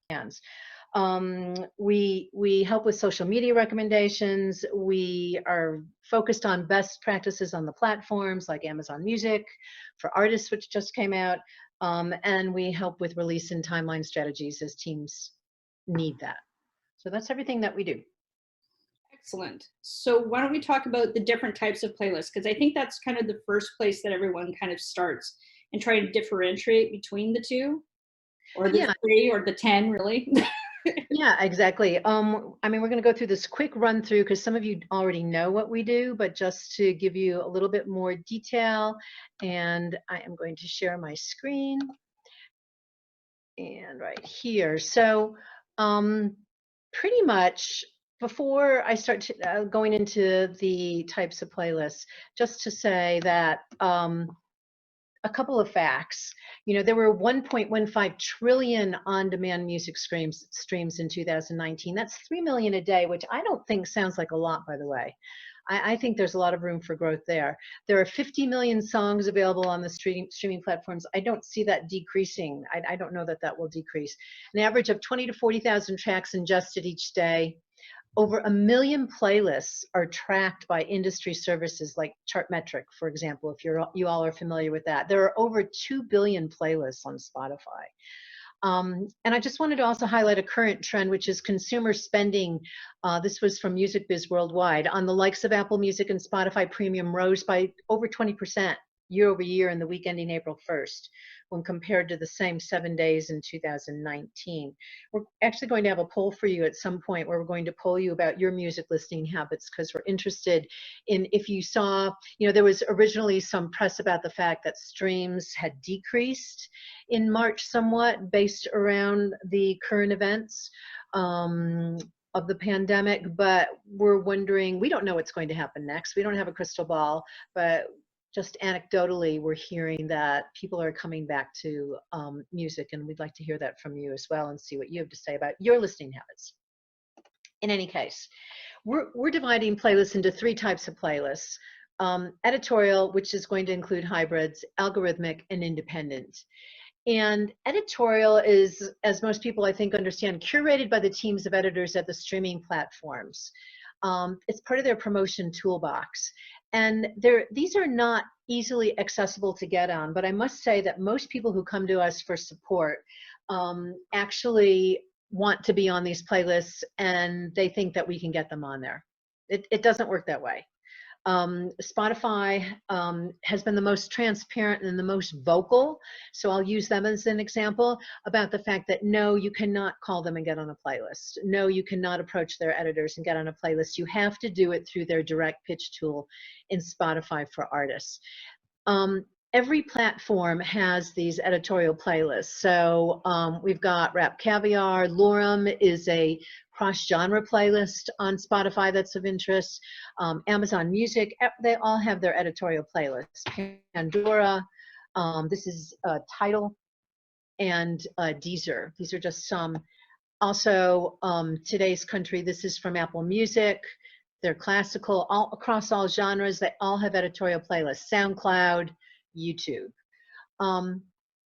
brands. We help with social media recommendations. We are focused on best practices on the platforms like Amazon Music for artists, which just came out. And we help with release and timeline strategies as teams need that. So that's everything that we do. Excellent. So why don't we talk about the different types of playlists? Because I think that's kind of the first place that everyone kind of starts and try to differentiate between the two, or the Yeah, three, or the 10, really. yeah, exactly. I mean, we're going to go through this quick run through because some of you already know what we do, but just to give you a little bit more detail, and I am going to share my screen and right here. So, pretty much before I start going into the types of playlists, just to say that a couple of facts. You know, there were 1.15 trillion on-demand music streams in 2019. That's 3 million a day, which I don't think sounds like a lot, by the way. I think there's a lot of room for growth there. There are 50 million songs available on the streaming platforms. I don't see that decreasing. I don't know that that will decrease. An average of 20 to 40,000 tracks ingested each day. Over 1 million playlists are tracked by industry services like Chartmetric, for example, if you all are familiar with that. There are over 2 billion playlists on Spotify. And I just wanted to also highlight a current trend, which is consumer spending. This was from Music Biz Worldwide. On the likes of Apple Music and Spotify Premium rose by over 20% year over year in the week ending April 1st, when compared to the same 7 days in 2019. We're actually going to have a poll for you at some point where we're going to poll you about your music listening habits, because we're interested in, if you saw, you know, there was originally some press about the fact that streams had decreased in March somewhat based around the current events of the pandemic, but we're wondering, we don't know what's going to happen next. We don't have a crystal ball, but just anecdotally, we're hearing that people are coming back to music, and we'd like to hear that from you as well and see what you have to say about your listening habits. In any case, we're dividing playlists into 3 types of playlists. Editorial, which is going to include hybrids, algorithmic, and independent. And editorial is, as most people I think understand, curated by the teams of editors at the streaming platforms. It's part of their promotion toolbox. And these are not easily accessible to get on, but I must say that most people who come to us for support actually want to be on these playlists, and they think that we can get them on there. It doesn't work that way. Spotify has been the most transparent and the most vocal, so I'll use them as an example, about the fact that no, you cannot call them and get on a playlist. No, you cannot approach their editors and get on a playlist. You have to do it through their direct pitch tool in Spotify for Artists. Every platform has these editorial playlists. So we've got Rap Caviar. Lorem is a cross-genre playlist on Spotify that's of interest. Amazon Music, they all have their editorial playlists. Pandora, this is Tidal, and Deezer. These are just some. Also, Today's Country, this is from Apple Music. They're classical, all across all genres. They all have editorial playlists. SoundCloud, YouTube.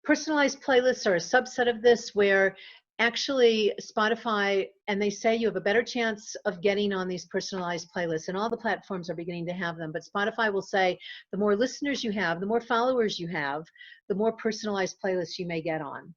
Personalized playlists are a subset of this, where actually Spotify, and they say you have a better chance of getting on these personalized playlists, and all the platforms are beginning to have them, but Spotify will say the more listeners you have, the more followers you have, the more personalized playlists you may get on.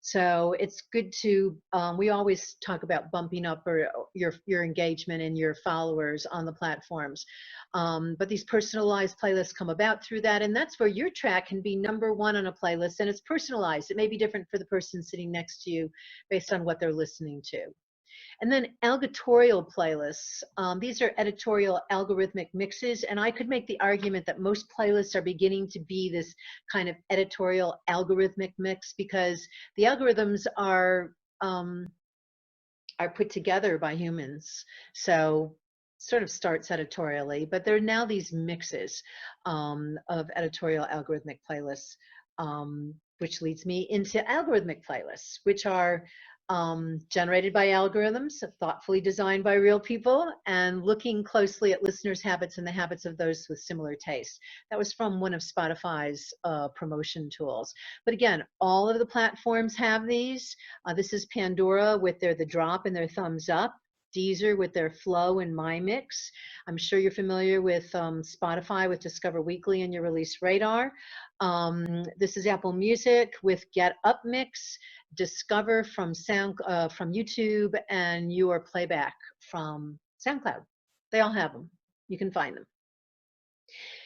So it's good to, we always talk about bumping up your engagement and your followers on the platforms. But these personalized playlists come about through that, and that's where your track can be #1 on a playlist, and it's personalized. It may be different for the person sitting next to you based on what they're listening to. And then algatorial playlists. These are editorial algorithmic mixes, and I could make the argument that most playlists are beginning to be this kind of editorial algorithmic mix, because the algorithms are put together by humans. So sort of starts editorially, but there are now these mixes of editorial algorithmic playlists, which leads me into algorithmic playlists, which are generated by algorithms, thoughtfully designed by real people, and looking closely at listeners' habits and the habits of those with similar tastes. That was from one of Spotify's promotion tools. But again, all of the platforms have these. This is Pandora with the drop and their thumbs up. Deezer with their Flow and My Mix. I'm sure you're familiar with Spotify with Discover Weekly and your release radar. This is Apple Music with Get Up Mix, Discover from from YouTube, and your playback from SoundCloud. They all have them. You can find them.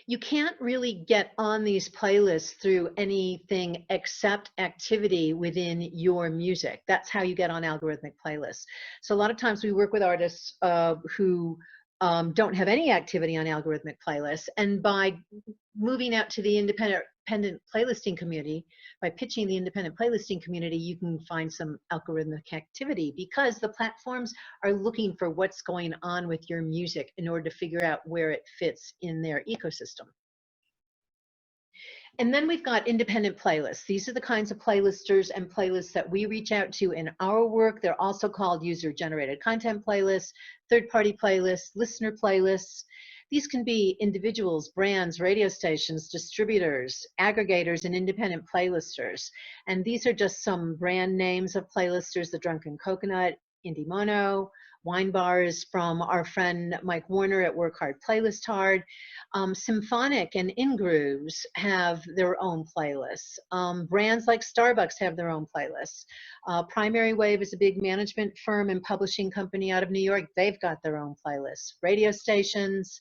You can't really get on these playlists through anything except activity within your music. That's how you get on algorithmic playlists. So a lot of times we work with artists who don't have any activity on algorithmic playlists, and by moving out to the independent playlisting community, by pitching the independent playlisting community, you can find some algorithmic activity, because the platforms are looking for what's going on with your music in order to figure out where it fits in their ecosystem. And then we've got independent playlists. These are the kinds of playlisters and playlists that we reach out to in our work. They're also called user-generated content playlists, third-party playlists, listener playlists. These can be individuals, brands, radio stations, distributors, aggregators, and independent playlisters. And these are just some brand names of playlisters: The Drunken Coconut, Indie Mono, Wine Bars from our friend Mike Warner at Work Hard Playlist Hard. Symphonic and InGrooves have their own playlists. Brands like Starbucks have their own playlists. Primary Wave is a big management firm and publishing company out of New York. They've got their own playlists. Radio stations,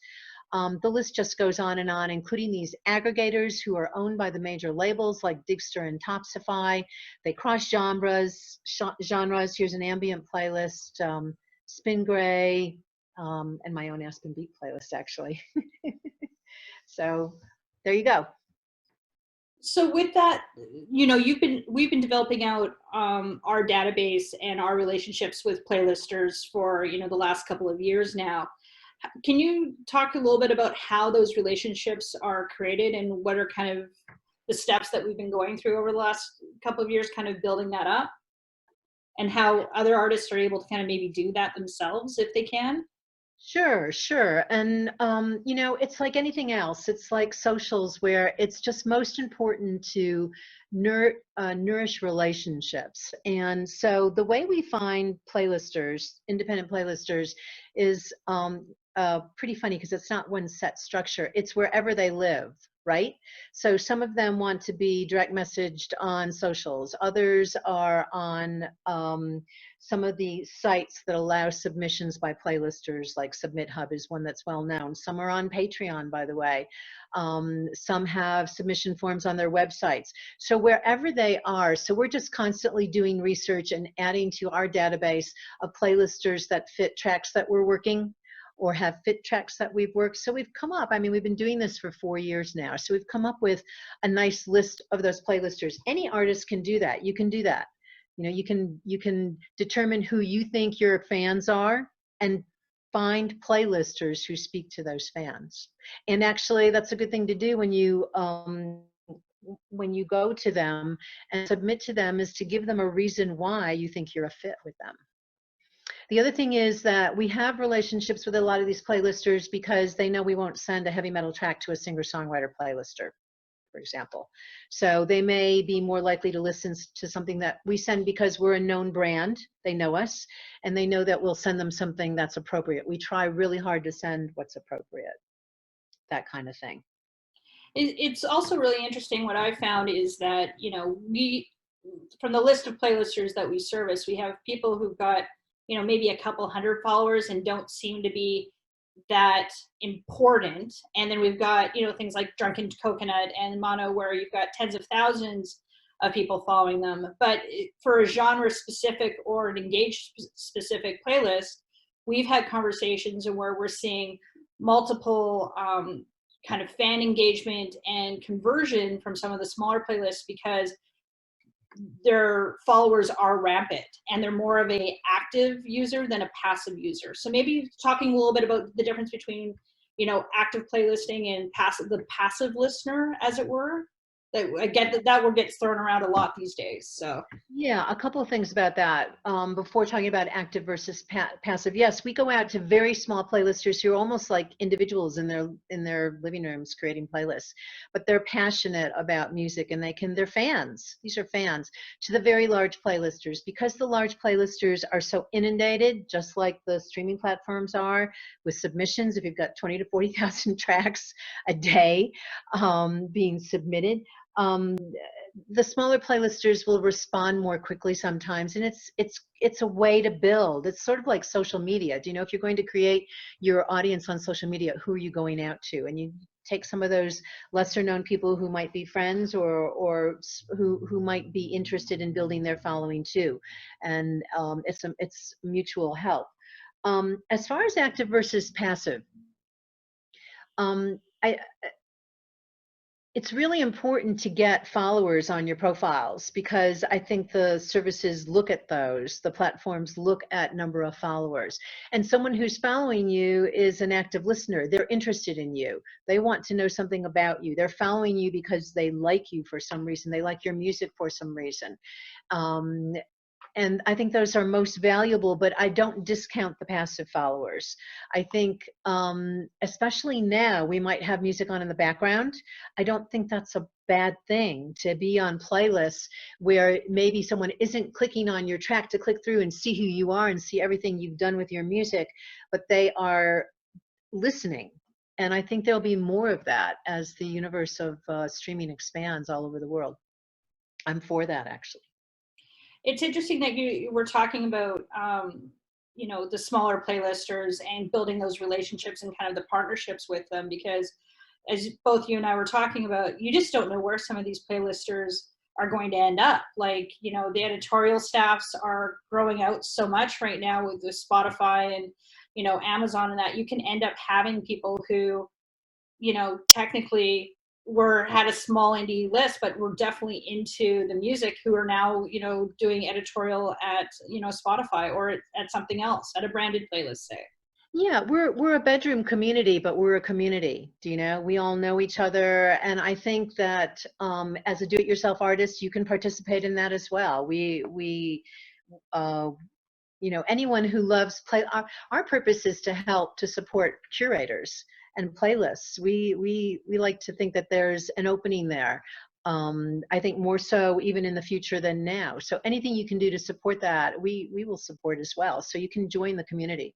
the list just goes on, including these aggregators who are owned by the major labels like Digster and Topsify. They cross genres. Here's an ambient playlist, Spin Gray, and my own Aspen Beat playlist, actually. So there you go. So with that, you know, we've been developing out our database and our relationships with playlisters for, you know, the last couple of years now. Can you talk a little bit about how those relationships are created and what are kind of the steps that we've been going through over the last couple of years, kind of building that up, and how other artists are able to kind of maybe do that themselves if they can? Sure. And, you know, it's like anything else. It's like socials, where it's just most important to nourish relationships. And so the way we find playlisters, independent playlisters, is pretty funny, because it's not one set structure. It's wherever they live, right? So some of them want to be direct messaged on socials. Others are on some of the sites that allow submissions by playlisters, like Submit Hub is one that's well known. Some are on Patreon, by the way. Some have submission forms on their websites. So wherever they are, so we're just constantly doing research and adding to our database of playlisters that fit tracks that we're working, or have fit tracks that we've worked. So we've come up, I mean, we've been doing this for 4 years now. So we've come up with a nice list of those playlisters. Any artist can do that. You can do that. You know, you can determine who you think your fans are and find playlisters who speak to those fans. And actually, that's a good thing to do when you go to them and submit to them, is to give them a reason why you think you're a fit with them. The other thing is that we have relationships with a lot of these playlisters because they know we won't send a heavy metal track to a singer-songwriter playlister, for example. So they may be more likely to listen to something that we send because we're a known brand. They know us, and they know that we'll send them something that's appropriate. We try really hard to send what's appropriate, that kind of thing. It's also really interesting. What I found is that, you know, from the list of playlisters that we service, we have people who've got, you know, maybe a couple hundred followers and don't seem to be that important. And then we've got, you know, things like Drunken Coconut and Mono, where you've got tens of thousands of people following them. But for a genre specific or an engaged specific playlist, we've had conversations where we're seeing multiple kind of fan engagement and conversion from some of the smaller playlists, because their followers are rampant and they're more of a active user than a passive user. So maybe talking a little bit about the difference between, you know, active playlisting and the passive listener, as it were. That I get that word gets thrown around a lot these days. So Yeah, a couple of things about that. Before talking about active versus passive, yes, we go out to very small playlisters who are almost like individuals in their living rooms creating playlists, but they're passionate about music and they're fans. These are fans to the very large playlisters because the large playlisters are so inundated, just like the streaming platforms are, with submissions. If you've got 20 to 40,000 tracks a day being submitted. Um, the smaller playlisters will respond more quickly sometimes, and it's a way to build. It's sort of like social media. Do you know, if you're going to create your audience on social media, who are you going out to? And you take some of those lesser known people who might be friends or who might be interested in building their following too, and it's mutual help. As far as active versus passive, I it's really important to get followers on your profiles because I think the services look at those, the platforms look at number of followers. And someone who's following you is an active listener. They're interested in you. They want to know something about you. They're following you because they like you for some reason. They like your music for some reason. Um, and I think those are most valuable, but I don't discount the passive followers. I think, especially now, we might have music on in the background. I don't think that's a bad thing to be on playlists where maybe someone isn't clicking on your track to click through and see who you are and see everything you've done with your music, but they are listening. And I think there'll be more of that as the universe of streaming expands all over the world. I'm for that, actually. it's interesting that you were talking about the smaller playlisters and building those relationships and kind of the partnerships with them, because as both you and I were talking about, you just don't know where some of these playlisters are going to end up. Like, the editorial staffs are growing out so much right now with the Spotify and Amazon, and that you can end up having people who technically had a small indie list, but were definitely into the music, who are now, doing editorial at, Spotify or at something else, at a branded playlist, say. Yeah, we're a bedroom community, but we're a community. Do you know? We all know each other, and I think that as a do-it-yourself artist, you can participate in that as well. Uh, anyone who loves our purpose is to help to support curators and playlists. We like to think that there's an opening there. I think more so even in the future than now. So anything you can do to support that, we will support as well. So you can join the community.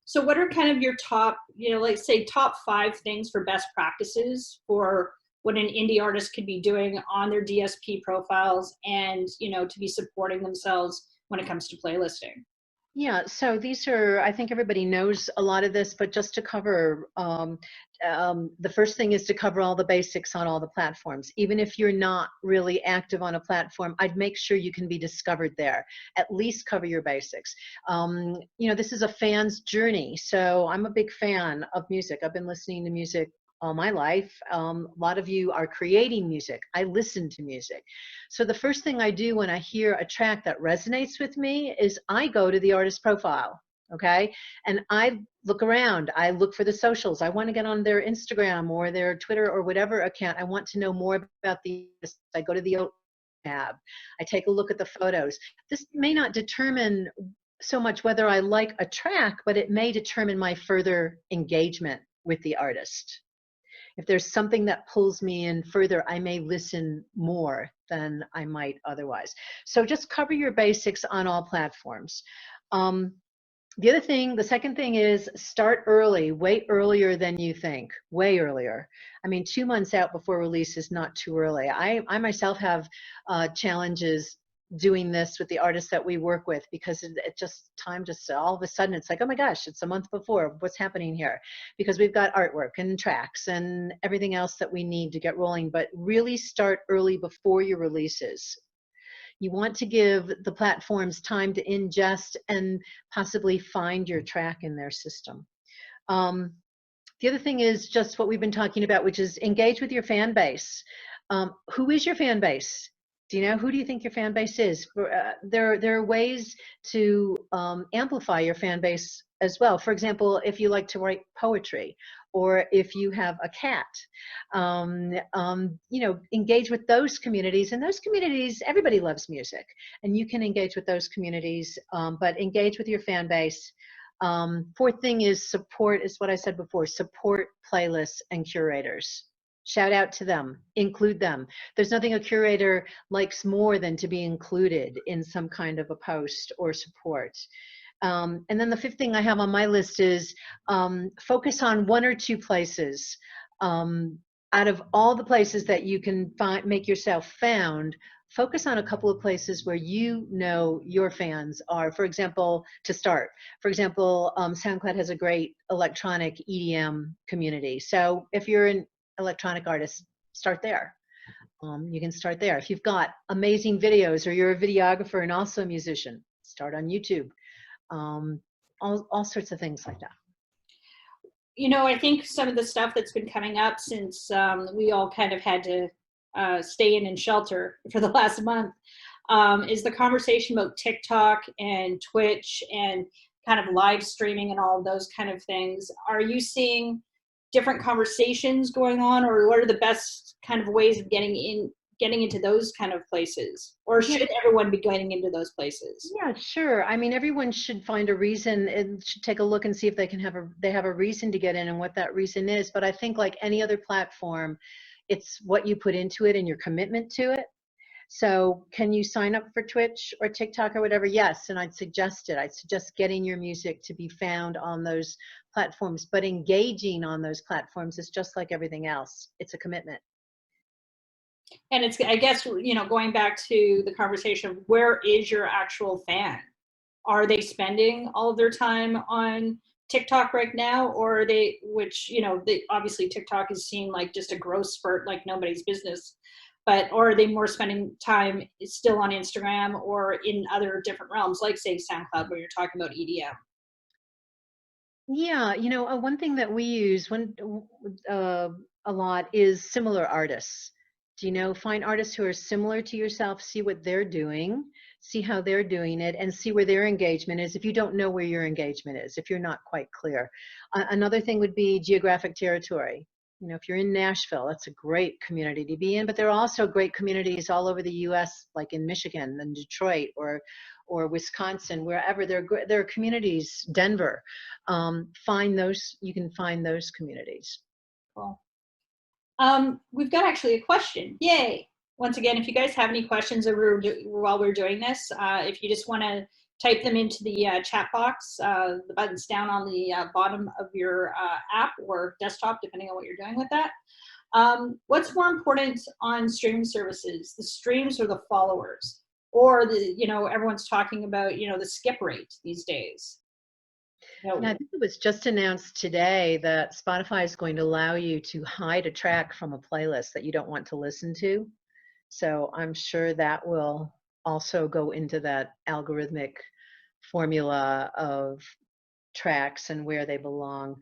So what are kind of your top, let's say top 5 things for best practices for what an indie artist could be doing on their DSP profiles and, to be supporting themselves when it comes to playlisting? Yeah, so these are, I think everybody knows a lot of this, but just to cover, the first thing is to cover all the basics on all the platforms. Even if you're not really active on a platform, I'd make sure you can be discovered there. At least cover your basics. This is a fan's journey, so I'm a big fan of music. I've been listening to music all my life. A lot of you are creating music. I listen to music. So the first thing I do when I hear a track that resonates with me is I go to the artist profile, okay? And I look around. I look for the socials. I want to get on their Instagram or their Twitter or whatever account. I want to know more about the artist. I go to the tab. I take a look at the photos. This may not determine so much whether I like a track, but it may determine my further engagement with the artist. If there's something that pulls me in further, I may listen more than I might otherwise. So just cover your basics on all platforms. The second thing is start early, way earlier than you think, way earlier. I mean, 2 months out before release is not too early. I myself have challenges doing this with the artists that we work with because time just all of a sudden it's like, oh my gosh, it's a month before, what's happening here? Because we've got artwork and tracks and everything else that we need to get rolling, but really start early before your releases. You want to give the platforms time to ingest and possibly find your track in their system. The other thing is just what we've been talking about, which is engage with your fan base. Who is your fan base? Do you know, who do you think your fan base is? There are ways to amplify your fan base as well. For example, if you like to write poetry, or if you have a cat, you know, engage with those communities. And those communities, everybody loves music, and you can engage with those communities, but engage with your fan base. Fourth thing is support, is what I said before, support playlists and curators. Shout out to them, include them. There's nothing a curator likes more than to be included in some kind of a post or support. And then the fifth thing I have on my list is focus on one or two places. Out of all the places that you can find, make yourself found, focus on a couple of places where you know your fans are. For example, to start, for example, SoundCloud has a great electronic EDM community. So if you're an electronic artist, start there. You can start there. If you've got amazing videos, or you're a videographer and also a musician, start on YouTube. All sorts of things like that. You know, I think some of the stuff that's been coming up since we all kind of had to stay in and shelter for the last month is the conversation about TikTok and Twitch and kind of live streaming and all of those kind of things. Are you seeing different conversations going on, or what are the best kind of ways of getting into those kind of places? Or should everyone be getting into those places? Yeah, sure. I mean, everyone should find a reason and should take a look and see if they can have a reason to get in and what that reason is. But I think, like any other platform, it's what you put into it and your commitment to it. So can you sign up for Twitch or TikTok or whatever? Yes, and I'd suggest it. I'd suggest getting your music to be found on those platforms, but engaging on those platforms is just like everything else. It's a commitment. And it's, I guess, you know, going back to the conversation of where is your actual fan? Are they spending all of their time on TikTok right now, or are they, which, you know, obviously TikTok is seen like just a growth spurt like nobody's business, but, or are they more spending time still on Instagram or in other different realms, like say SoundCloud, where you're talking about EDM? Yeah, you know, one thing that we use a lot is similar artists. Do you know, find artists who are similar to yourself, see what they're doing, see how they're doing it, and see where their engagement is if you don't know where your engagement is, if you're not quite clear. Another thing would be geographic territory. You know, if you're in Nashville, that's a great community to be in, but there are also great communities all over the US, like in Michigan and Detroit, or Wisconsin, wherever there are communities, Denver. Find those, you can find those communities. Cool. We've got actually a question. Yay. Once again, if you guys have any questions while we're doing this, if you just want to type them into the chat box, the button's down on the bottom of your app or desktop, depending on what you're doing with that. What's more important on streaming services, the streams or the followers? Or the, you know, everyone's talking about, you know, the skip rate these days. Yeah, I think it was just announced today that Spotify is going to allow you to hide a track from a playlist that you don't want to listen to. So I'm sure that will also go into that algorithmic formula of tracks and where they belong.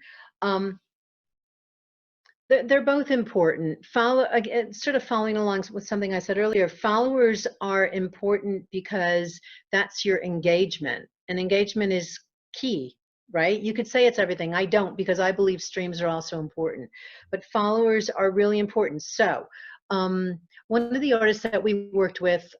They're both important. Sort of following along with something I said earlier, followers are important because that's your engagement, and engagement is key, right? You could say it's everything. I don't, because I believe streams are also important, but followers are really important. So one of the artists that we worked with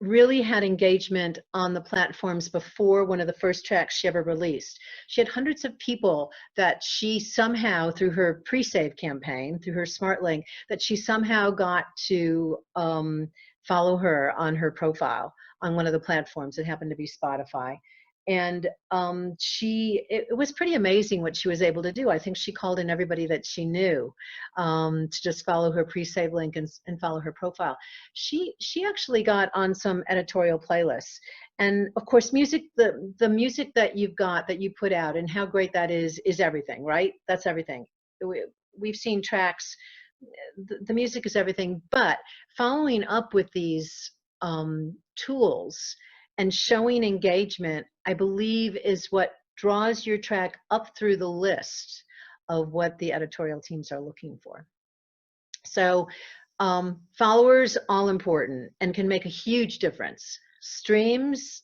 really had engagement on the platforms before one of the first tracks she ever released. She had hundreds of people that she somehow, through her pre-save campaign, through her smart link, that she somehow got to follow her on her profile on one of the platforms. It happened to be Spotify. And it was pretty amazing what she was able to do. I think she called in everybody that she knew to just follow her pre-save link and follow her profile. She actually got on some editorial playlists. And of course, music, the music that you've got, that you put out and how great that is everything, right? That's everything. We've seen tracks, the music is everything, but following up with these tools and showing engagement, I believe, is what draws your track up through the list of what the editorial teams are looking for. So Followers, all important and can make a huge difference. Streams,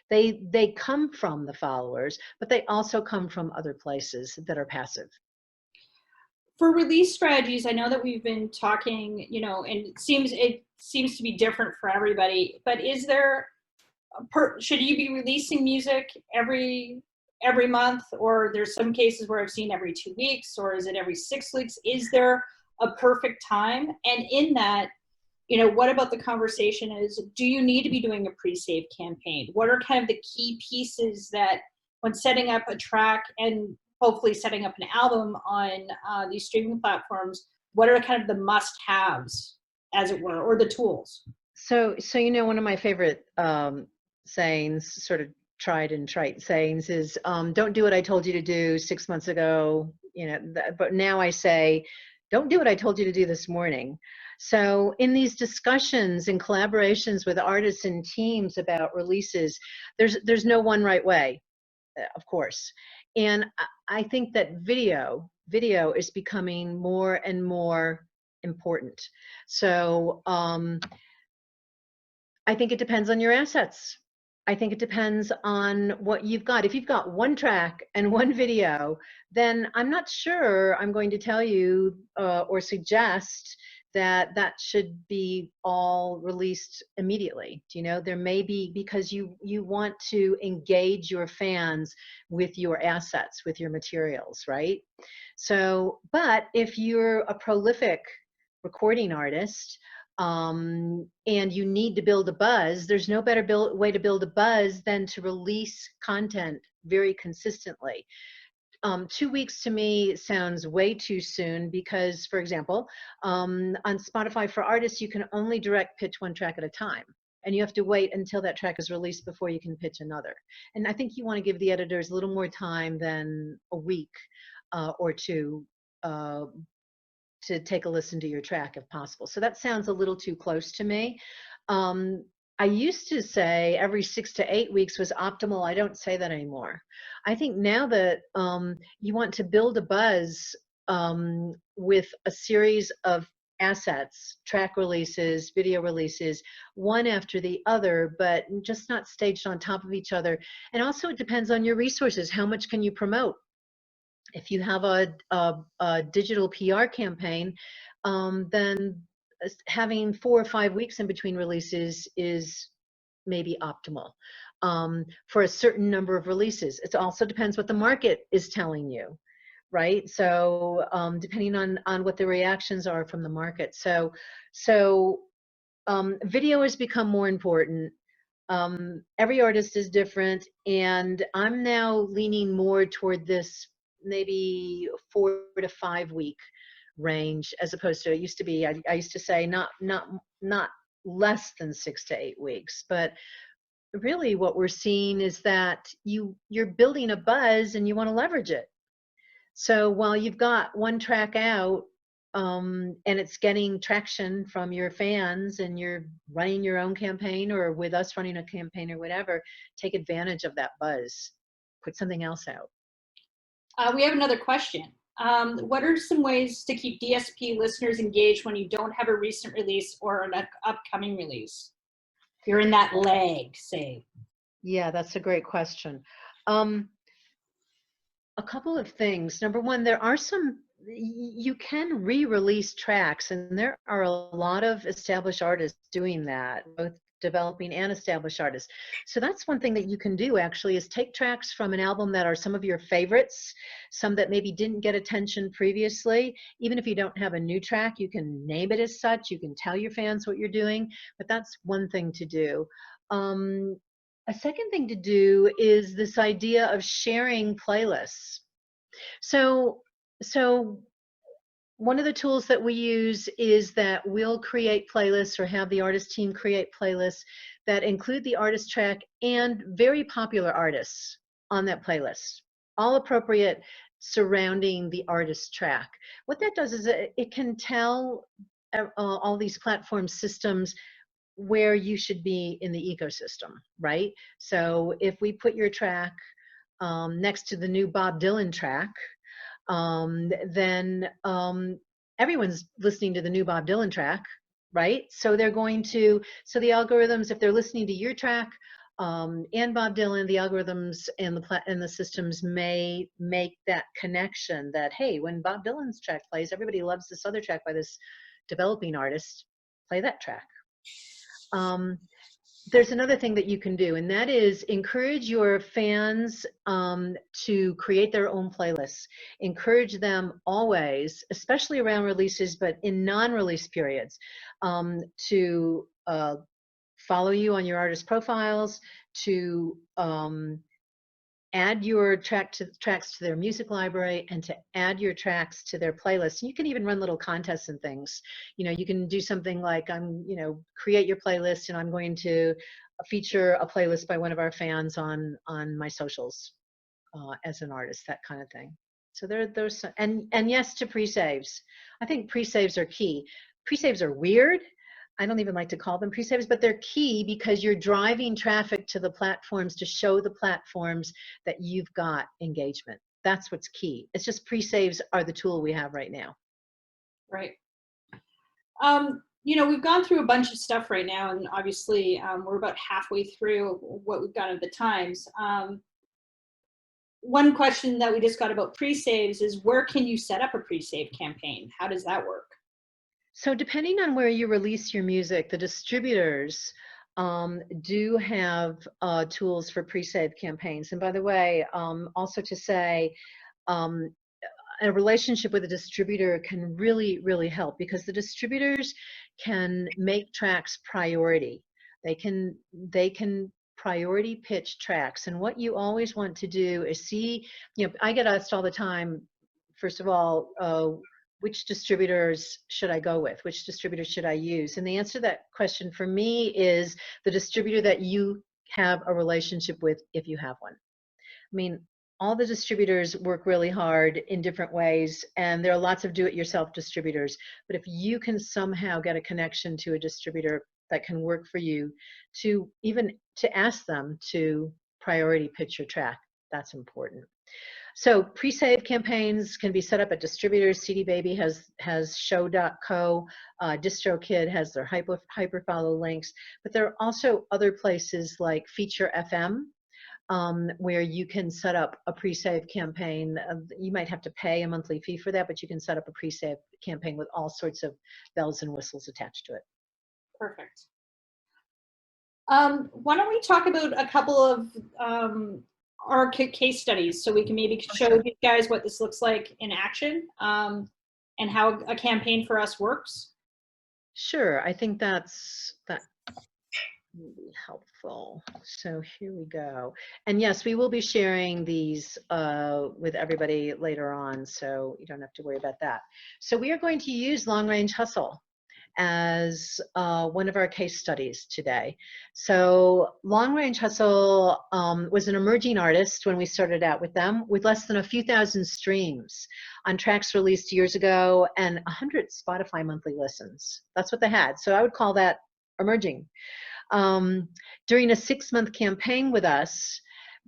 they come from the followers, but they also come from other places that are passive. For release strategies, I know that we've been talking, you know, and it seems to be different for everybody, but is there should you be releasing music every month, or there's some cases where I've seen every 2 weeks, or is it every 6 weeks? Is there a perfect time? And in that, you know, what about the conversation is, do you need to be doing a pre-save campaign? What are kind of the key pieces that when setting up a track and hopefully setting up an album on these streaming platforms, what are kind of the must-haves, as it were, or the tools? So you know, one of my favorite sayings, sort of tried and trite sayings, is don't do what I told you to do 6 months ago. You know, but now I say, don't do what I told you to do this morning. So in these discussions and collaborations with artists and teams about releases, there's no one right way, of course. And I think that video is becoming more and more important. So I think it depends on your assets. I think it depends on what you've got. If you've got one track and one video, then I'm not sure I'm going to tell you or suggest that that should be all released immediately. Do you know, there may be, because you want to engage your fans with your assets, with your materials, right? So, but if you're a prolific recording artist, and you need to build a buzz, there's no better way to build a buzz than to release content very consistently. 2 weeks to me sounds way too soon because, for example, on Spotify for Artists, you can only direct pitch one track at a time. And you have to wait until that track is released before you can pitch another. And I think you want to give the editors a little more time than a week or two to take a listen to your track if possible. So that sounds a little too close to me. I used to say every 6 to 8 weeks was optimal. I don't say that anymore. I think now that you want to build a buzz with a series of assets, track releases, video releases, one after the other, but just not staged on top of each other. And also it depends on your resources. How much can you promote? If you have a digital PR campaign, then having 4 or 5 weeks in between releases is maybe optimal for a certain number of releases. It also depends what the market is telling you, right? So depending on what the reactions are from the market. So video has become more important. Every artist is different, and I'm now leaning more toward this maybe 4 to 5 week range, as opposed to, it used to be, I used to say not less than 6 to 8 weeks. But really what we're seeing is that you're building a buzz and you want to leverage it. So while you've got one track out, and it's getting traction from your fans and you're running your own campaign or with us running a campaign or whatever, take advantage of that buzz. Put something else out. We have another question. What are some ways to keep DSP listeners engaged when you don't have a recent release or an upcoming release? You're in that lag, say. Yeah, that's a great question. A couple of things. Number one, you can re-release tracks, and there are a lot of established artists doing that, both developing and established artists. So that's one thing that you can do, actually, is take tracks from an album that are some of your favorites, some that maybe didn't get attention previously. Even if you don't have a new track, you can name it as such. You can tell your fans what you're doing, but that's one thing to do. A second thing to do is this idea of sharing playlists. So one of the tools that we use is that we'll create playlists or have the artist team create playlists that include the artist track and very popular artists on that playlist, all appropriate surrounding the artist track. What that does is it can tell all these platform systems where you should be in the ecosystem, right? So if we put your track next to the new Bob Dylan track, then everyone's listening to the new Bob Dylan track, right? So they're going to, so the algorithms, if they're listening to your track and Bob Dylan, the algorithms and the systems may make that connection that, hey, when Bob Dylan's track plays, everybody loves this other track by this developing artist, play that track. There's another thing that you can do, and that is encourage your fans to create their own playlists. Encourage them always, especially around releases, but in non-release periods, to follow you on your artist profiles, to add your tracks to their music library, and to add your tracks to their playlist. You can even run little contests and things. You know, you can do something like, create your playlist, and I'm going to feature a playlist by one of our fans on my socials as an artist, that kind of thing. So there's and yes to pre-saves. I think pre-saves are key. Pre-saves are weird. I don't even like to call them pre-saves, but they're key because you're driving traffic to the platforms to show the platforms that you've got engagement. That's what's key. It's just pre-saves are the tool we have right now. Right. We've gone through a bunch of stuff right now, and obviously we're about halfway through what we've got at the times. One question that we just got about pre-saves is, where can you set up a pre-save campaign? How does that work? So depending on where you release your music, the distributors do have tools for pre-save campaigns. And by the way, also to say, a relationship with a distributor can really, really help, because the distributors can make tracks priority. They can priority pitch tracks. And what you always want to do is see, I get asked all the time, first of all, which distributors should I go with? Which distributors should I use? And the answer to that question for me is the distributor that you have a relationship with, if you have one. I mean, all the distributors work really hard in different ways, and there are lots of do-it-yourself distributors. But if you can somehow get a connection to a distributor that can work for you, to ask them to priority pitch your track, that's important. So pre-save campaigns can be set up at distributors. CD Baby has show.co, DistroKid has their hyperfollow links, but there are also other places like Feature FM, where you can set up a pre-save campaign. You might have to pay a monthly fee for that, but you can set up a pre-save campaign with all sorts of bells and whistles attached to it. Perfect. Why don't we talk about a couple of our case studies, so we can maybe show you guys what this looks like in action, and how a campaign for us works? Sure, I think that would be helpful. So here we go. And yes, we will be sharing these with everybody later on, so you don't have to worry about that. So we are going to use Long Range Hustle as one of our case studies today. So Long Range Hustle was an emerging artist when we started out with them, with less than a few thousand streams on tracks released years ago and 100 Spotify monthly listens. That's what they had. So I would call that emerging. During a 6-month campaign with us,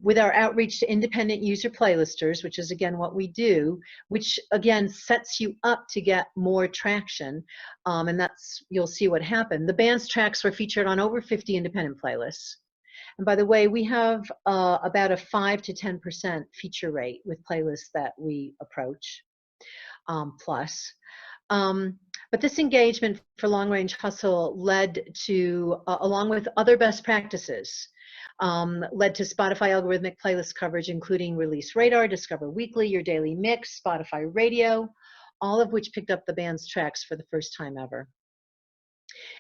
with our outreach to independent user playlisters, which is again what we do, which again sets you up to get more traction, and that's, you'll see what happened. The band's tracks were featured on over 50 independent playlists. And by the way, we have about a 5 to 10% feature rate with playlists that we approach, plus. But this engagement for Long Range Hustle led to, along with other best practices, led to Spotify algorithmic playlist coverage, including Release Radar, Discover Weekly, Your Daily Mix, Spotify Radio, all of which picked up the band's tracks for the first time ever.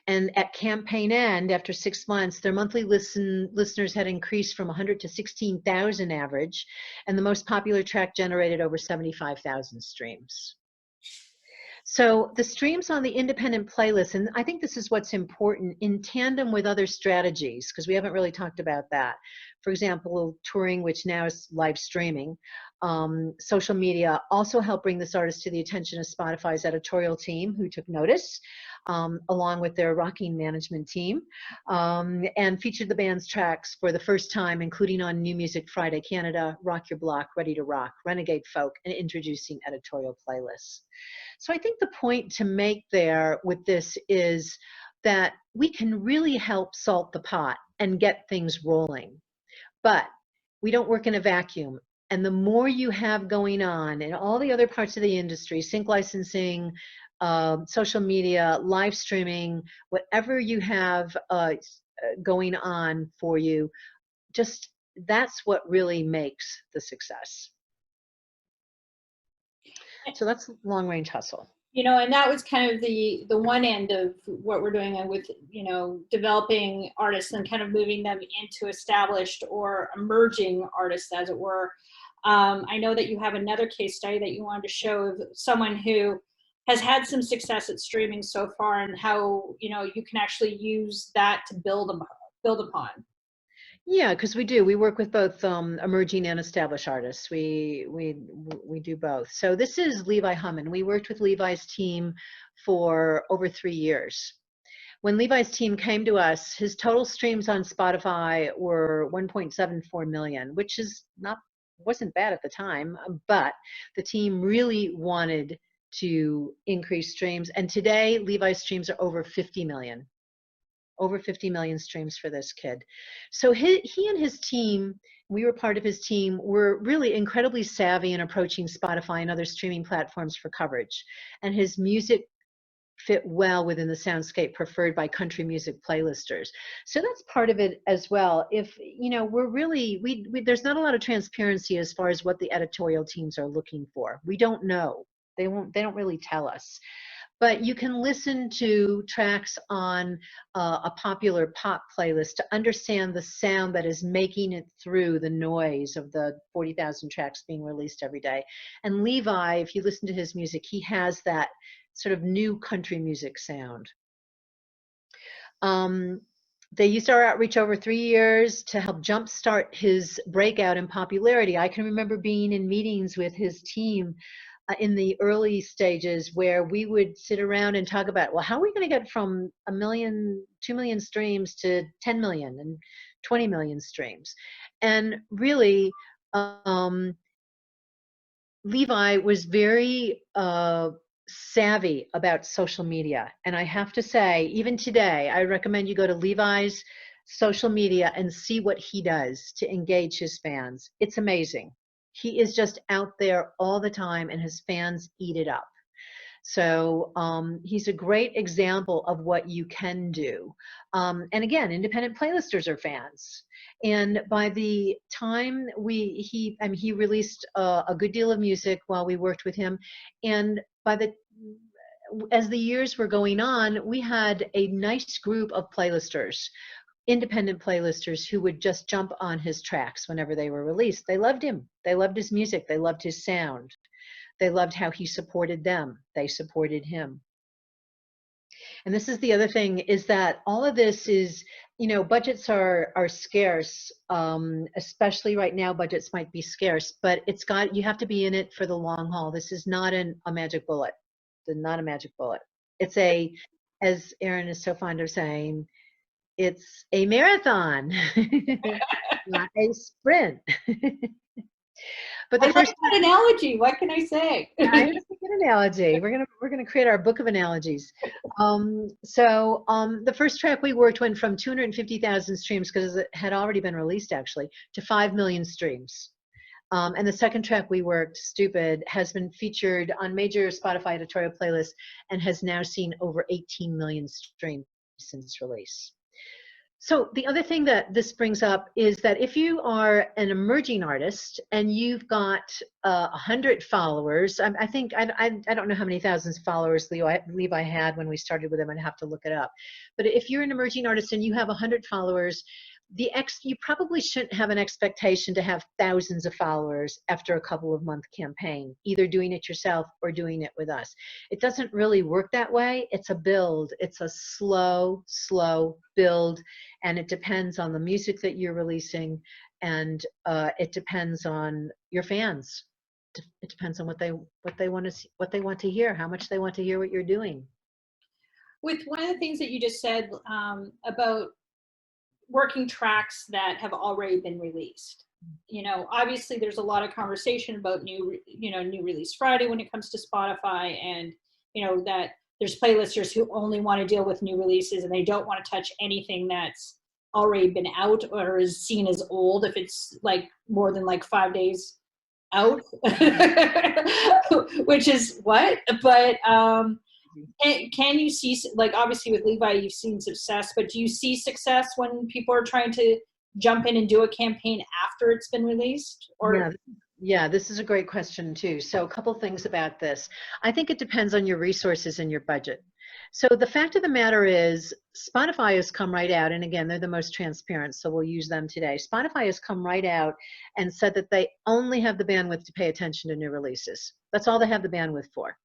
And at campaign end, after 6 months, their monthly listeners had increased from 100 to 16,000 average, and the most popular track generated over 75,000 streams. So the streams on the independent playlist, and I think this is what's important, in tandem with other strategies, because we haven't really talked about that. For example, touring, which now is live streaming, social media also helped bring this artist to the attention of Spotify's editorial team, who took notice, along with their rocking management team, and featured the band's tracks for the first time, including on New Music Friday Canada, Rock Your Block, Ready to Rock, Renegade Folk, and introducing editorial playlists. So I think the point to make there with this is that we can really help salt the pot and get things rolling. But we don't work in a vacuum. And the more you have going on in all the other parts of the industry, sync licensing, social media, live streaming, whatever you have going on for you, just that's what really makes the success. So that's long range hustle. You know, and that was kind of the one end of what we're doing with, you know, developing artists and kind of moving them into established or emerging artists, as it were. I know that you have another case study that you wanted to show of someone who has had some success at streaming so far, and how, you know, you can actually use that to build upon. Yeah, because we do. We work with both emerging and established artists. We do both. So this is Levi Hummin. We worked with Levi's team for over 3 years. When Levi's team came to us, his total streams on Spotify were 1.74 million, which wasn't bad at the time, but the team really wanted to increase streams. And today, Levi's streams are over 50 million. Over 50 million streams for this kid. So he and his team, we were part of his team, were really incredibly savvy in approaching Spotify and other streaming platforms for coverage. And his music fit well within the soundscape preferred by country music playlisters. So that's part of it as well. If, you know, we're really, there's not a lot of transparency as far as what the editorial teams are looking for. We don't know. They don't really tell us. But you can listen to tracks on a popular pop playlist to understand the sound that is making it through the noise of the 40,000 tracks being released every day. And Levi, if you listen to his music, he has that sort of new country music sound. They used our outreach over 3 years to help jumpstart his breakout in popularity. I can remember being in meetings with his team in the early stages where we would sit around and talk about, well, how are we going to get from 1 million, 2 million streams to 10 million and 20 million streams? And really, Levi was very savvy about social media. And I have to say, even today, I recommend you go to Levi's social media and see what he does to engage his fans. It's amazing. He is just out there all the time, and his fans eat it up. So he's a great example of what you can do. And again, independent playlisters are fans. And by the time he released a good deal of music while we worked with him, and as the years were going on, we had a nice group of playlisters, independent playlisters, who would just jump on his tracks whenever they were released. They loved him. They loved his music. They loved his sound. They loved how he supported them. They supported him. And this is the other thing, is that all of this is, you know, budgets are scarce, especially right now. Budgets might be scarce, but you have to be in it for the long haul. This is not a magic bullet. Not a magic bullet. It's as Erin is so fond of saying, it's a marathon, not a sprint. But the first analogy, what can I say? It's a good analogy. We're gonna create our book of analogies. The first track we worked went from 250,000 streams, because it had already been released actually, to 5 million streams. And the second track we worked, Stupid, has been featured on major Spotify editorial playlists and has now seen over 18 million streams since release. So the other thing that this brings up is that if you are an emerging artist and you've got 100 followers, I don't know how many thousands of followers Levi had when we started with him. I'd have to look it up. But if you're an emerging artist and you have 100 followers, you probably shouldn't have an expectation to have thousands of followers after a couple of month campaign, either doing it yourself or doing it with us. It doesn't really work that way. It's a build. It's a slow build, and it depends on the music that you're releasing and it depends on your fans. It depends on what they want to see, what they want to hear, how much they want to hear what you're doing. With one of the things that you just said about working tracks that have already been released, obviously there's a lot of conversation about new release Friday when it comes to Spotify, and that there's playlisters who only want to deal with new releases and they don't want to touch anything that's already been out or is seen as old if it's like more than like 5 days out, which is what, but can you see, like, obviously with Levi you've seen success, but do you see success when people are trying to jump in and do a campaign after it's been released? Or yeah, this is a great question too. So a couple things about this. I think it depends on your resources and your budget. So the fact of the matter is Spotify has come right out, and again, they're the most transparent, so we'll use them today. Spotify has come right out and said that they only have the bandwidth to pay attention to new releases. That's all they have the bandwidth for.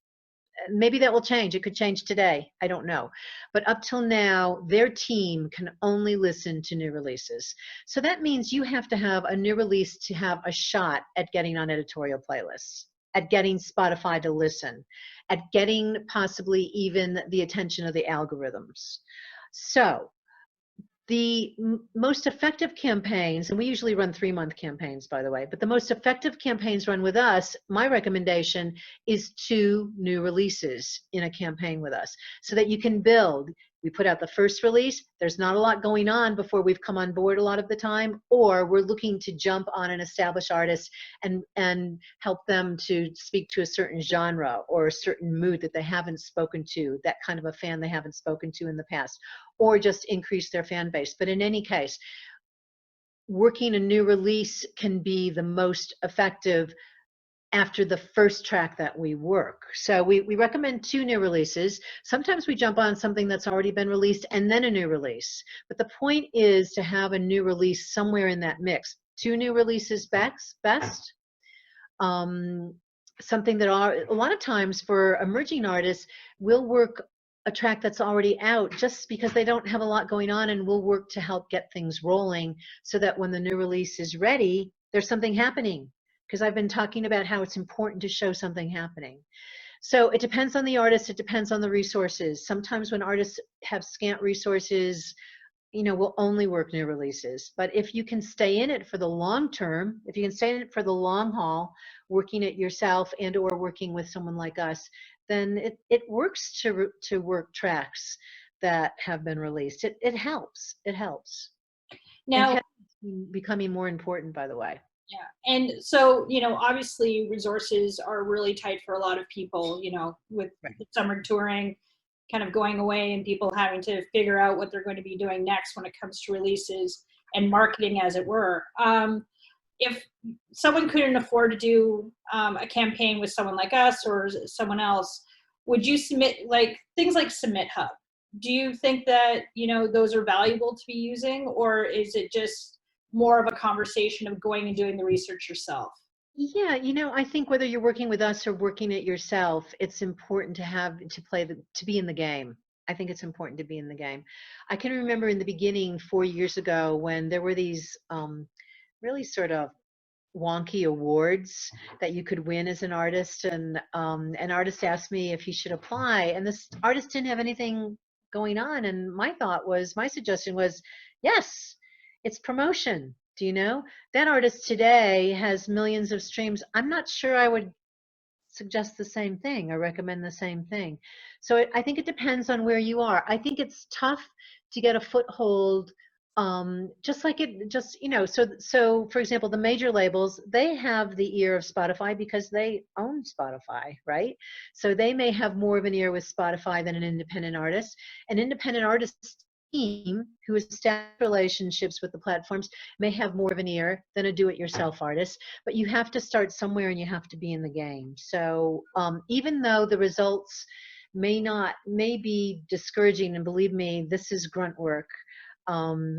Maybe that will change. It could change today. I don't know. But up till now, their team can only listen to new releases. So that means you have to have a new release to have a shot at getting on editorial playlists, at getting Spotify to listen, at getting possibly even the attention of the algorithms. So the most effective campaigns, and we usually run 3-month campaigns, by the way, but the most effective campaigns run with us, my recommendation is 2 new releases in a campaign with us so that you can build. We put out the first release, there's not a lot going on before we've come on board a lot of the time, or we're looking to jump on an established artist and help them to speak to a certain genre or a certain mood that they haven't spoken to, that kind of a fan they haven't spoken to in the past, or just increase their fan base. But in any case, working a new release can be the most effective after the first track that we work. So we recommend 2 new releases. Sometimes we jump on something that's already been released and then a new release. But the point is to have a new release somewhere in that mix. 2 new releases best. Something that a lot of times for emerging artists, we'll work a track that's already out just because they don't have a lot going on, and we'll work to help get things rolling so that when the new release is ready, there's something happening. Because I've been talking about how it's important to show something happening. So it depends on the artist, it depends on the resources. Sometimes when artists have scant resources, we'll only work new releases. But if you can stay in it for the long term, if you can stay in it for the long haul, working it yourself and or working with someone like us, then it works to work tracks that have been released. It helps. It helps. now, and becoming more important, by the way. yeah. And so, obviously resources are really tight for a lot of people, with summer touring kind of going away and people having to figure out what they're going to be doing next when it comes to releases and marketing, as it were. If someone couldn't afford to do a campaign with someone like us or someone else, would you submit things like Submit Hub? Do you think that, those are valuable to be using, or is it just more of a conversation of going and doing the research yourself? Yeah, I think whether you're working with us or working it yourself, it's important to be in the game. I think it's important to be in the game. I can remember in the beginning 4 years ago when there were these really sort of wonky awards that you could win as an artist, and an artist asked me if he should apply, and this artist didn't have anything going on, and my suggestion was, yes, it's promotion. Do you know? That artist today has millions of streams. I'm not sure I would suggest the same thing or recommend the same thing. So I think it depends on where you are. I think it's tough to get a foothold, so for example, the major labels, they have the ear of Spotify because they own Spotify, right? So they may have more of an ear with Spotify than an independent artist. An independent artist team who establish relationships with the platforms may have more of an ear than a do-it-yourself artist, but you have to start somewhere and you have to be in the game. So even though the results may be discouraging, and believe me, this is grunt work.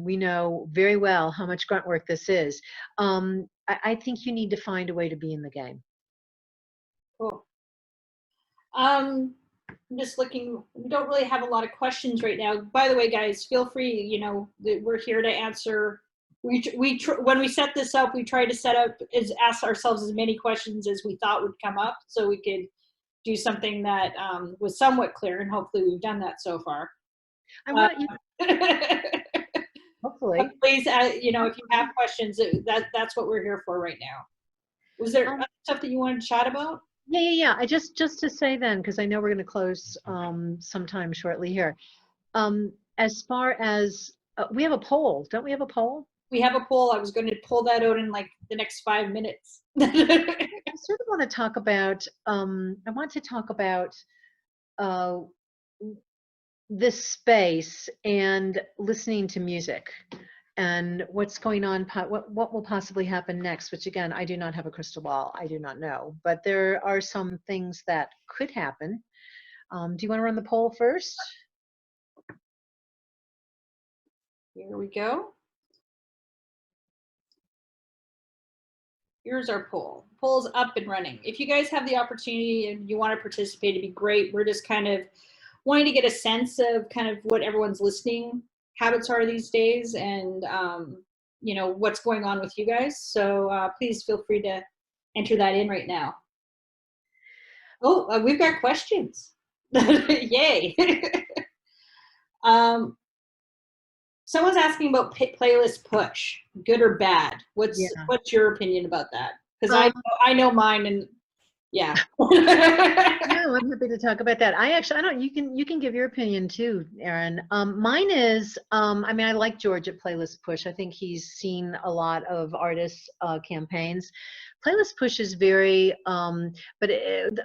We know very well how much grunt work this is. I think you need to find a way to be in the game. Cool. I'm just looking, we don't really have a lot of questions right now. By the way, guys, feel free, we're here to answer when we set this up, we tried to ask ourselves as many questions as we thought would come up, so we could do something that was somewhat clear, and hopefully we've done that so far. I want you, hopefully. Please, if you have questions, that's what we're here for right now. Was there other stuff that you wanted to chat about? Yeah. I just to say then, because I know we're going to close sometime shortly here. As far as we have a poll, don't we have a poll? We have a poll. I was going to pull that out in like the next 5 minutes. I sort of want to talk about. I want to talk about this space and listening to music and what's going on, what will possibly happen next, which again, I do not have a crystal ball. I do not know, but there are some things that could happen. Do you want to run the poll first? Here we go. Here's our poll. Poll's up and running. If you guys have the opportunity and you want to participate, it'd be great. We're just kind of wanting to get a sense of kind of what everyone's listening habits are these days, and what's going on with you guys. So please feel free to enter that in right now. Oh, we've got questions. Yay. Someone's asking about playlist push, good or bad. What's your opinion about that? Because I know mine, and yeah. No, I'm happy to talk about that. I don't. You can give your opinion too, Erin. Mine is. I mean, I like George at Playlist Push. I think he's seen a lot of artists' campaigns. Playlist Push is very. But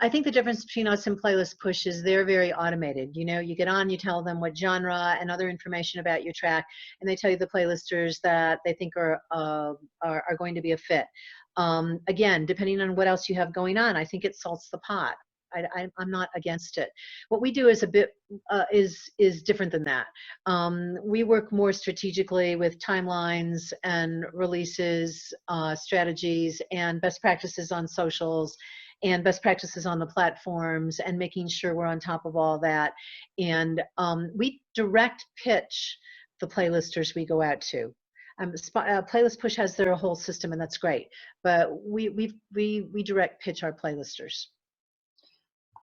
I think the difference between us and Playlist Push is they're very automated. You get on, you tell them what genre and other information about your track, and they tell you the playlisters that they think are going to be a fit. Again, depending on what else you have going on, I think it salts the pot. I'm not against it. What we do is a bit is different than that. We work more strategically with timelines and releases, strategies, and best practices on socials, and best practices on the platforms, and making sure we're on top of all that. And we direct pitch the playlisters we go out to. Playlist Push has their whole system, and that's great. But we direct pitch our playlisters.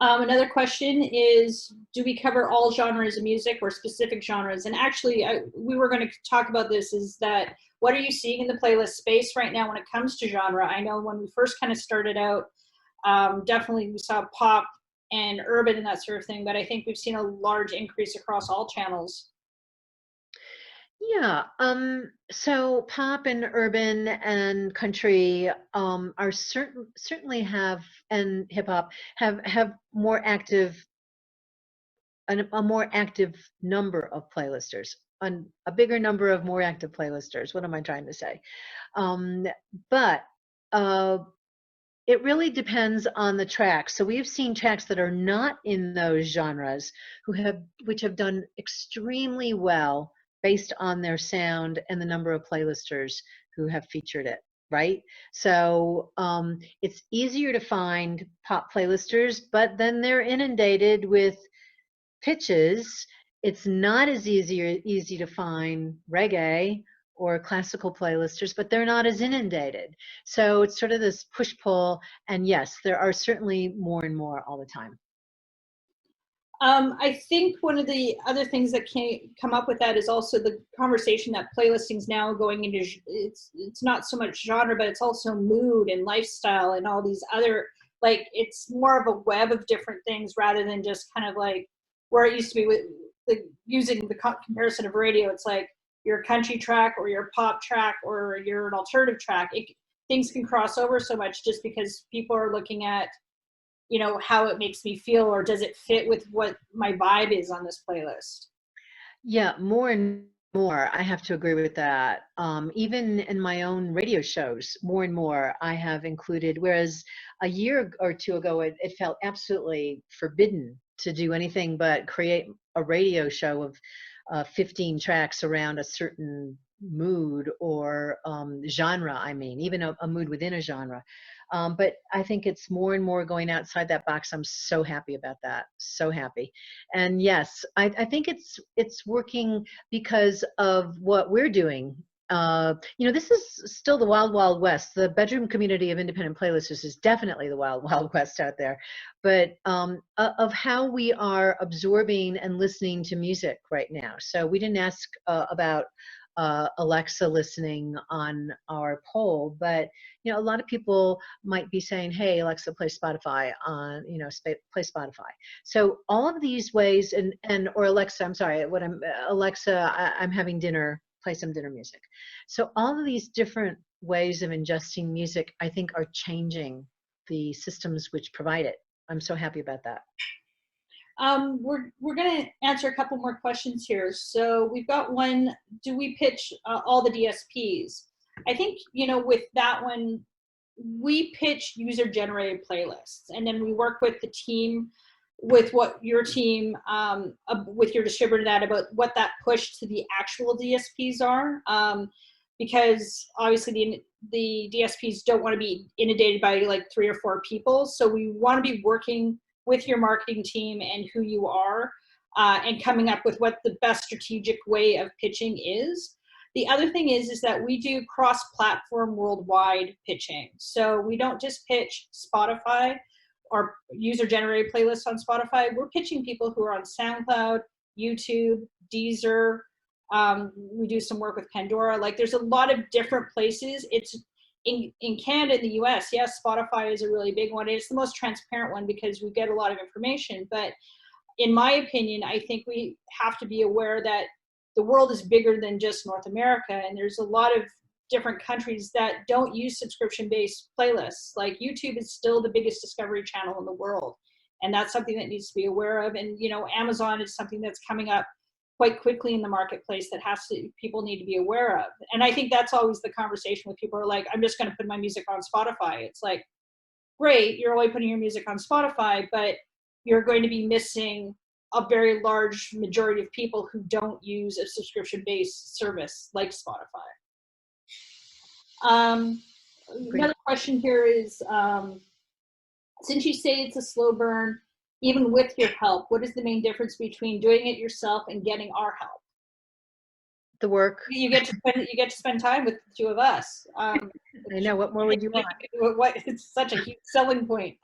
Another question is, do we cover all genres of music or specific genres? And actually, we were going to talk about this, is that what are you seeing in the playlist space right now when it comes to genre? I know when we first kind of started out, definitely we saw pop and urban and that sort of thing, but I think we've seen a large increase across all channels. Yeah, so pop and urban and country are certainly have, and hip hop have more active, a more active number of playlisters, a bigger number of more active playlisters. What am I trying to say? But it really depends on the track. So we've seen tracks that are not in those genres which have done extremely well based on their sound and the number of playlisters who have featured it, right? So it's easier to find pop playlisters, but then they're inundated with pitches. It's not as easy to find reggae or classical playlisters, but they're not as inundated. So it's sort of this push-pull, and yes, there are certainly more and more all the time. I think one of the other things that can come up with that is also the conversation that playlisting is now going into. It's not so much genre, but it's also mood and lifestyle and all these other, like, it's more of a web of different things rather than just kind of like where it used to be with using the comparison of radio. It's like your country track or your pop track or your an alternative track. Things can cross over so much just because people are looking at, how it makes me feel, or does it fit with what my vibe is on this playlist? Yeah, more and more, I have to agree with that. Even in my own radio shows, more and more I have included, whereas a year or two ago, it felt absolutely forbidden to do anything but create a radio show of 15 tracks around a certain mood or genre, I mean, even a mood within a genre. But I think it's more and more going outside that box. I'm so happy about that. So happy. And yes, I think it's working because of what we're doing this is still the wild, wild west. The bedroom community of independent playlisters is definitely the wild, wild west out there. But of how we are absorbing and listening to music right now. So we didn't ask about Alexa listening on our poll, but a lot of people might be saying, "Hey, Alexa, play Spotify on, play Spotify." So all of these ways, or Alexa, I'm sorry, Alexa, I'm having dinner. Play some dinner music. So all of these different ways of ingesting music, I think, are changing the systems which provide it. I'm so happy about that. We're going to answer a couple more questions here. So we've got one, do we pitch all the DSPs? I think, with that one, we pitch user-generated playlists, and then we work with the team, with what your team, with your distributor, that about what that push to the actual DSPs are, because obviously the DSPs don't want to be inundated by like 3 or 4 people. So we want to be working with your marketing team and who you are, and coming up with what the best strategic way of pitching is. The other thing is that we do cross-platform worldwide pitching. So we don't just pitch Spotify or user-generated playlists on Spotify. We're pitching people who are on SoundCloud, YouTube, Deezer. We do some work with Pandora. Like, there's a lot of different places. It's in Canada and the US, yes, Spotify is a really big one. It's the most transparent one because we get a lot of information. But in my opinion, I think we have to be aware that the world is bigger than just North America, and there's a lot of different countries that don't use subscription-based playlists. Like, YouTube is still the biggest discovery channel in the world, and that's something that needs to be aware of. And Amazon is something that's coming up quite quickly in the marketplace that people need to be aware of. And I think that's always the conversation with people who are like, I'm just going to put my music on Spotify. It's like, great, you're only putting your music on Spotify, but you're going to be missing a very large majority of people who don't use a subscription-based service like Spotify. Another question here is, since you say it's a slow burn, even with your help, what is the main difference between doing it yourself and getting our help? The work. You get to spend time with the two of us. I know. What more would you want? It's such a huge selling point.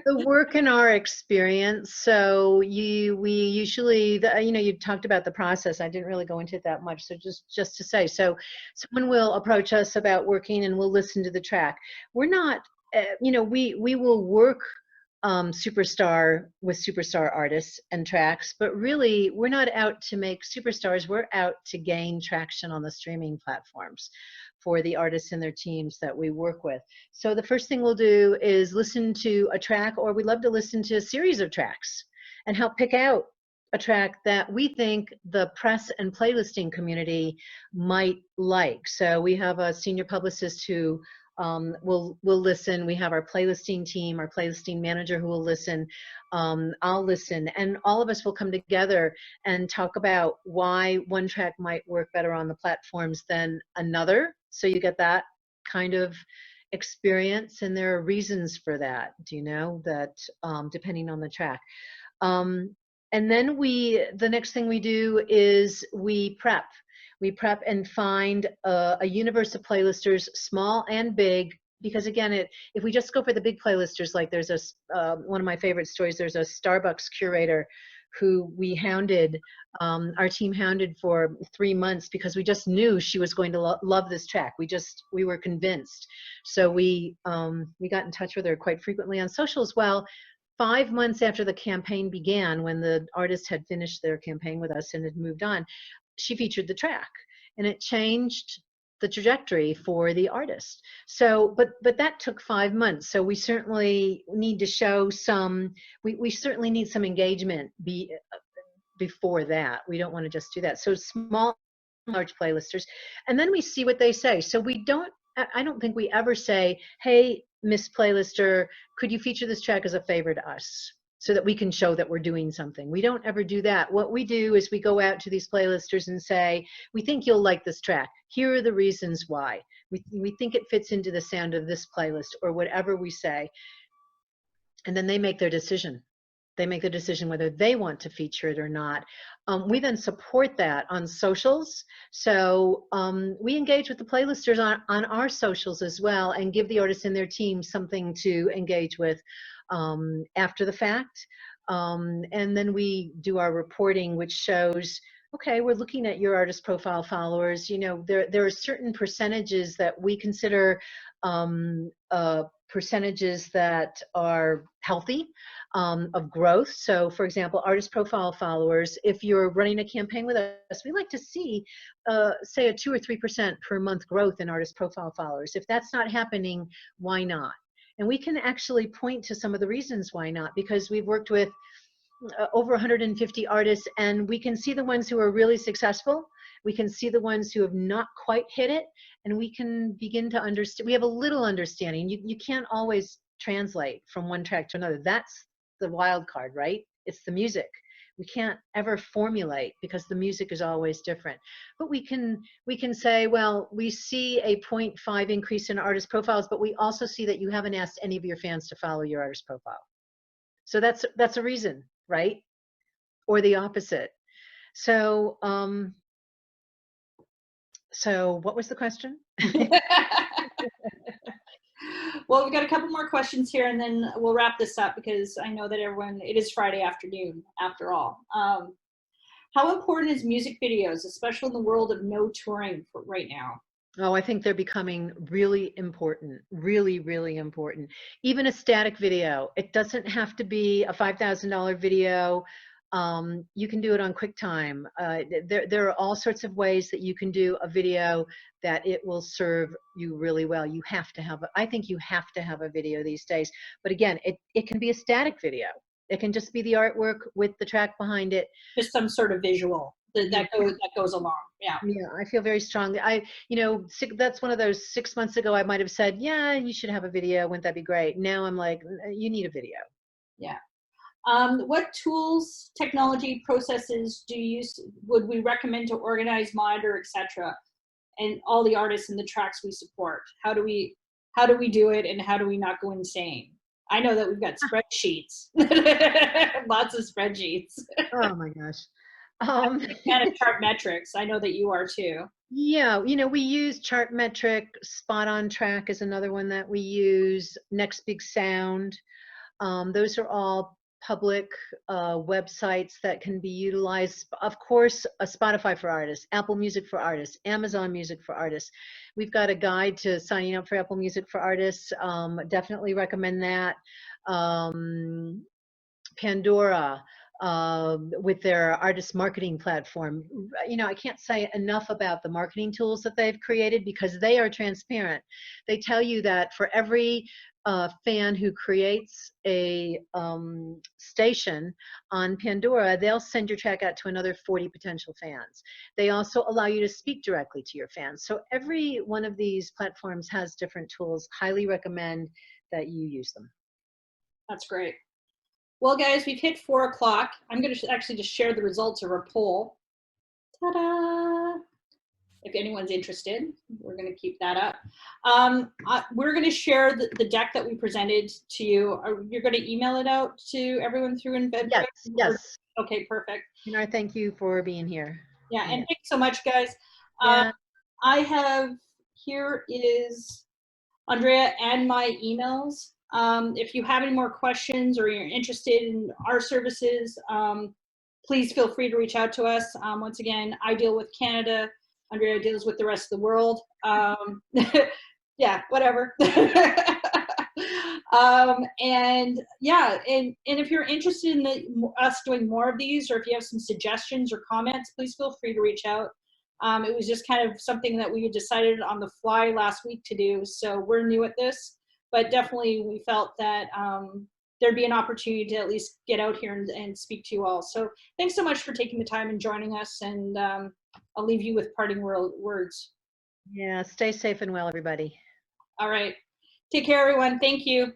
The work and our experience. So we usually, you talked about the process. I didn't really go into it that much. So just to say, so someone will approach us about working, and we'll listen to the track. We're not, we will work superstar with superstar artists and tracks, but really we're not out to make superstars. We're out to gain traction on the streaming platforms for the artists and their teams that we work with. So the first thing we'll do is listen to a track, or we love to listen to a series of tracks and help pick out a track that we think the press and playlisting community might like. So we have a senior publicist who we'll listen. We have our playlisting team, our playlisting manager who will listen. I'll listen, and all of us will come together and talk about why one track might work better on the platforms than another. So you get that kind of experience, and there are reasons for that. Do you know that depending on the track? And then the next thing we do is we prep. We prep and find a universe of playlisters, small and big, because again, if we just go for the big playlisters, like there's one of my favorite stories, there's a Starbucks curator who we hounded, our team hounded for 3 months because we just knew she was going to love this track. We were convinced. So we got in touch with her quite frequently on social as well. 5 months after the campaign began, when the artist had finished their campaign with us and had moved on, she featured the track, and it changed the trajectory for the artist. So, but that took 5 months. So we certainly need to show we certainly need some engagement before that. We don't want to just do that. So small, large playlisters, and then we see what they say. So I don't think we ever say, hey, Miss Playlister, could you feature this track as a favor to us, so that we can show that we're doing something. We don't ever do that. What we do is we go out to these playlisters and say, we think you'll like this track. Here are the reasons why. We think it fits into the sound of this playlist, or whatever we say. And then they make their decision. They make the decision whether they want to feature it or not. we then support that on socials. So we engage with the playlisters on our socials as well, and give the artists and their team something to engage with after the fact. And then we do our reporting, which shows, okay, we're looking at your artist profile followers. You know, there are certain percentages that we consider percentages that are healthy, of growth. So for example, artist profile followers, if you're running a campaign with us, we like to see, say, a 2 or 3% per month growth in artist profile followers. If that's not happening, why not? And we can actually point to some of the reasons why not, because we've worked with over 150 artists, and we can see the ones who are really successful. We can see the ones who have not quite hit it, and we can begin to understand. We have a little understanding. You can't always translate from one track to another. That's the wild card, right? It's the music. We can't ever formulate because the music is always different. But we can say, well, we see a 0.5 increase in artist profiles, but we also see that you haven't asked any of your fans to follow your artist profile. So that's a reason, right? Or the opposite. So so what was the question? Well, we've got a couple more questions here, and then we'll wrap this up because I know that it is Friday afternoon after all. How important is music videos, especially in the world of no touring right now? Oh, I think they're becoming really important, really, really important. Even a static video, it doesn't have to be a $5,000 video. You can do it on QuickTime. There are all sorts of ways that you can do a video that it will serve you really well. You have to have, I think you have to have a video these days. But again, it can be a static video. It can just be the artwork with the track behind it. Just some sort of visual that goes along. Yeah. Yeah, I feel very strongly. That's one of those 6 months ago, I might have said, yeah, you should have a video. Wouldn't that be great? Now I'm like, you need a video. Yeah. What tools, technology, processes would we recommend to organize, monitor, etc., and all the artists and the tracks we support? How do we do it, and how do we not go insane? I know that we've got spreadsheets, lots of spreadsheets. Oh my gosh. And Chartmetrics. I know that you are too. Yeah, we use Chartmetric. Spot on Track is another one that we use. Next Big Sound. Those are all public websites that can be utilized. Of course, Spotify for artists, Apple Music for artists, Amazon Music for artists. We've got a guide to signing up for Apple Music for artists. Definitely recommend that. Pandora, with their artist marketing platform. I can't say enough about the marketing tools that they've created, because they are transparent. They tell you that for every fan who creates a station on Pandora, they'll send your track out to another 40 potential fans. They also allow you to speak directly to your fans. So every one of these platforms has different tools. Highly recommend that you use them. That's great. Well, guys, we've hit 4 o'clock. I'm going to actually just share the results of our poll. Ta-da! If anyone's interested, we're going to keep that up. We're going to share the deck that we presented to you. You're going to email it out to everyone through Embed? Yes. Okay, perfect. Thank you for being here. Yeah, and thanks so much, guys. Yeah. I have, here is Andrea and my emails. If you have any more questions or you're interested in our services, please feel free to reach out to us. Once again, I deal with Canada. Andrea deals with the rest of the world. Yeah, whatever. And if you're interested in us doing more of these, or if you have some suggestions or comments, please feel free to reach out. It was just kind of something that we had decided on the fly last week to do. So we're new at this, but definitely we felt that there'd be an opportunity to at least get out here and speak to you all. So thanks so much for taking the time and joining us. And I'll leave you with parting words. Yeah, stay safe and well, everybody. All right. Take care, everyone. Thank you.